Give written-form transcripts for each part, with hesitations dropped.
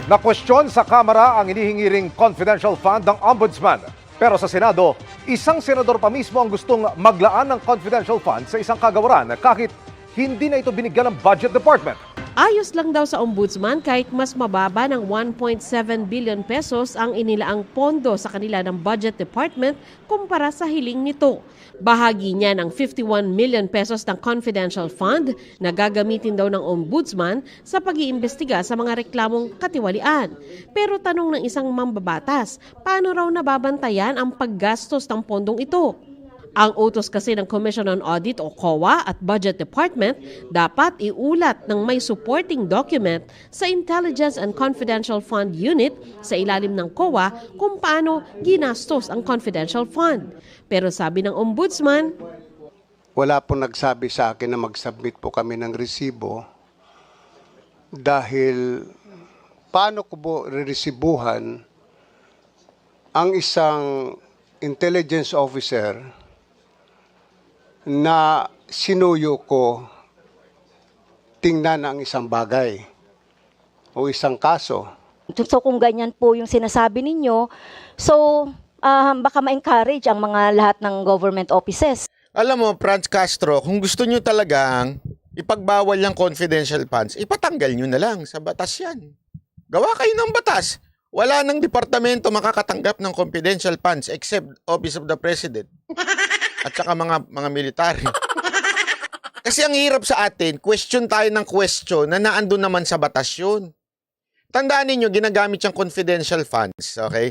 Nakwestiyon sa Kamara ang inihingiring confidential fund ng Ombudsman. Pero sa Senado, isang senador pa mismo ang gustong maglaan ng confidential fund sa isang kagawaran kahit hindi na ito binigyan ng Budget Department. Ayos lang daw sa ombudsman kahit mas mababa ng 1.7 billion pesos ang inilaang pondo sa kanila ng Budget Department kumpara sa hiling nito. Bahagi niya ng 51 million pesos ng confidential fund na gagamitin daw ng ombudsman sa pag-iimbestiga sa mga reklamong katiwalian. Pero tanong ng isang mambabatas, paano raw nababantayan ang paggastos ng pondong ito? Ang utos kasi ng Commission on Audit o COA at Budget Department dapat iulat ng may supporting document sa Intelligence and Confidential Fund Unit sa ilalim ng COA kung paano ginastos ang confidential fund. Pero sabi ng Ombudsman, wala po nagsabi sa akin na mag-submit po kami ng resibo dahil paano ko po reresibuhan ang isang intelligence officer na sinuyo ko tingnan ang isang bagay o isang kaso. So kung ganyan po yung sinasabi ninyo, baka ma-encourage ang mga lahat ng government offices. Alam mo, Franz Castro, kung gusto nyo talagang ipagbawal yung confidential funds, ipatanggal nyo na lang sa batas yan. Gawa kayo ng batas. Wala nang departamento makakatanggap ng confidential funds except Office of the President. At saka mga military. Kasi ang hirap sa atin, question tayo ng question na naandun naman sa batas yun. Tandaan ninyo, ginagamit yung confidential funds, okay?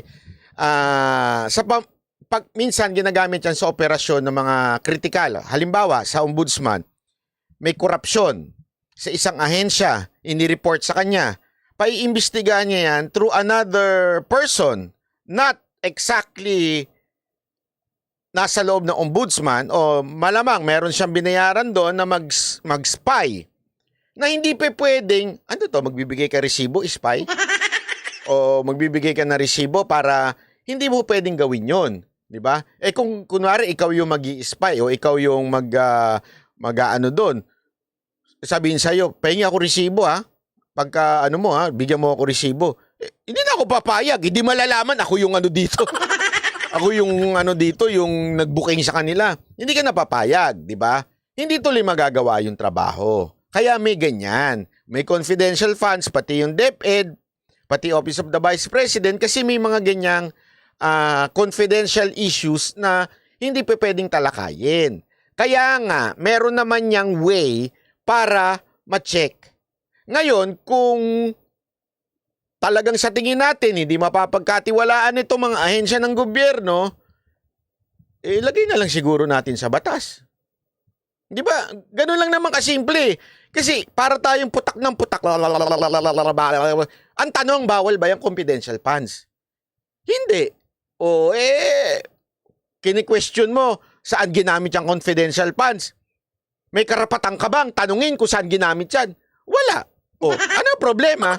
Minsan ginagamit yan sa operasyon ng mga kritikal. Halimbawa, sa ombudsman, may korupsyon sa isang ahensya, inireport sa kanya. Paiimbestigahan niya yan through another person, not exactly nasa loob ng ombudsman o malamang meron siyang binayaran doon na mag-spy na hindi pa pwedeng, magbibigay ka resibo, spy? O magbibigay ka na resibo para hindi mo pwedeng gawin yon, di ba? Kung kunwari ikaw yung mag-i-spy o ikaw yung doon, sabihin sa'yo, pahingi ako resibo ha, pagka bigyan mo ako resibo. Hindi na ako papayag, hindi malalaman ako yung dito. Ako yung yung nag-booking sa kanila. Hindi ka napapayag, di ba? Hindi tuloy magagawa yung trabaho. Kaya may ganyan. May confidential funds, pati yung DepEd, pati Office of the Vice President, kasi may mga ganyang confidential issues na hindi pa pwedeng talakayin. Kaya nga, meron naman niyang way para ma-check. Ngayon, kung talagang sa tingin natin, hindi mapapagkatiwalaan itong mga ahensya ng gobyerno, lagay na lang siguro natin sa batas. Di ba? Ganun lang naman kasimple. Kasi para tayong putak ng putak. Ang tanong, bawal ba yung confidential funds? Hindi. Kini-question mo, saan ginamit yung confidential funds? May karapatan ka bang tanungin kung saan ginamit yan? Wala. Ano problema?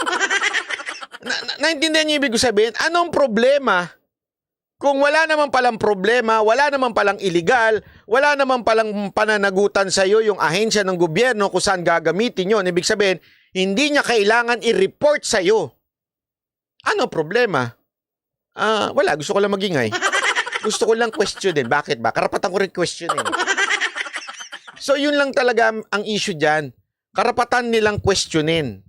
Naintindihan niyo ibig sabihin? Anong problema? Kung wala naman palang problema, wala naman palang illegal, wala naman palang pananagutan sa iyo yung ahensya ng gobyerno kung saan gagamitin yun. Ibig sabihin, hindi niya kailangan i-report sa iyo. Ano problema? Wala, gusto ko lang magingay. Gusto ko lang questionin. Bakit ba? Karapatan ko rin questionin. So yun lang talaga ang issue dyan. Karapatan nilang questionin.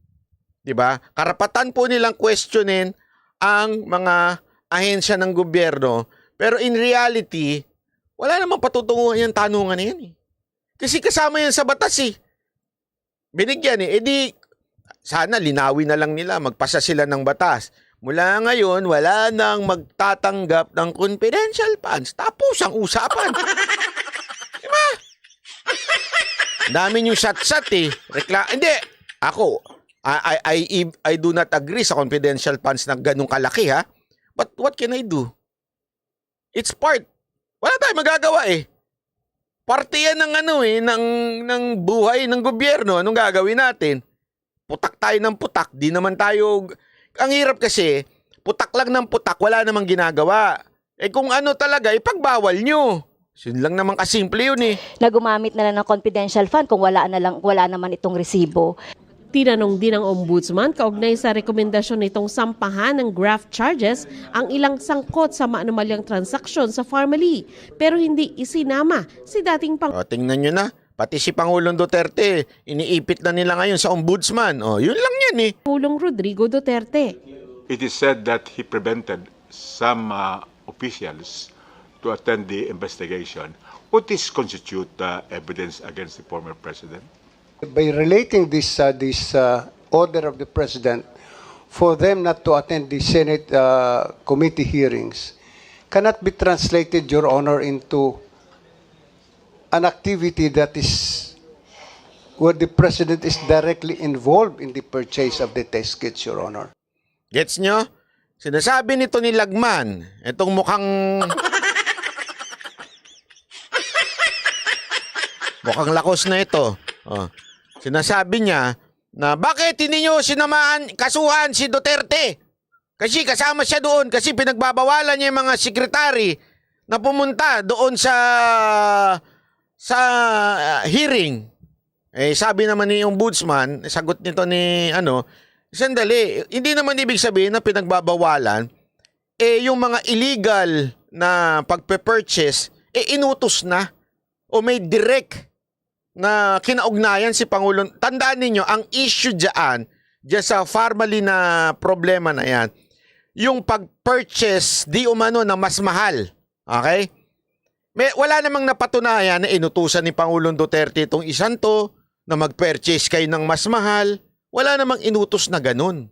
Diba? Karapatan po nilang questionin ang mga ahensya ng gobyerno. Pero in reality, wala namang patutunguhan yung tanungan na yan. Kasi kasama yan sa batas eh. Binigyan eh. Sana linawin na lang nila, magpasa sila ng batas. Mula ngayon, wala nang magtatanggap ng confidential funds. Tapos ang usapan. Diba? Dami yung shot-shot eh. Hindi. Ako, I do not agree sa confidential funds na ganun kalaki ha. But what can I do? It's part. Wala tayong magagawa eh. Parte yan ng buhay ng gobyerno. Anong gagawin natin? Putak tayo ng putak. Di naman tayo. Ang hirap kasi, putak lang ng putak, wala namang ginagawa. Kung talaga, ipagbawal nyo. Yun lang naman kasimple yun eh. Na gumamit na lang ng confidential fund kung wala naman itong resibo. Tinanong din ng Ombudsman kaugnay sa rekomendasyon nitong sampahan ng graft charges ang ilang sangkot sa maanumalyang transaksyon sa Pharmaly pero hindi isinama si dating O, tingnan nyo na. Pati si Pangulong Duterte, iniipit na nila ngayon sa Ombudsman. O, yun lang yan eh. Pangulong Rodrigo Duterte. It is said that he prevented some officials to attend the investigation. What is constitute evidence against the former president? By relating this order of the President for them not to attend the Senate committee hearings cannot be translated, Your Honor, into an activity that is where the President is directly involved in the purchase of the test kits, Your Honor. Gets nyo? Sinasabi nito ni Lagman, itong mukhang lakos na ito. Oh. Sinasabi niya na bakit hindi nyo kasuhan si Duterte? Kasi kasama siya doon kasi pinagbabawalan niya yung mga sekretary na pumunta doon sa hearing. Eh sabi naman ni Ombudsman, sagot nito ni sandali, hindi naman ibig sabihin na pinagbabawalan yung mga illegal na pagpe-purchase inutos na o may direct na kinaugnayan si Pangulong. Tandaan ninyo, ang issue dyan sa Pharmaly na problema na yan, yung pag-purchase di umano na mas mahal. Okay? Wala namang napatunayan na inutusan ni Pangulong Duterte itong isang to na mag-purchase kayo ng mas mahal. Wala namang inutos na ganun.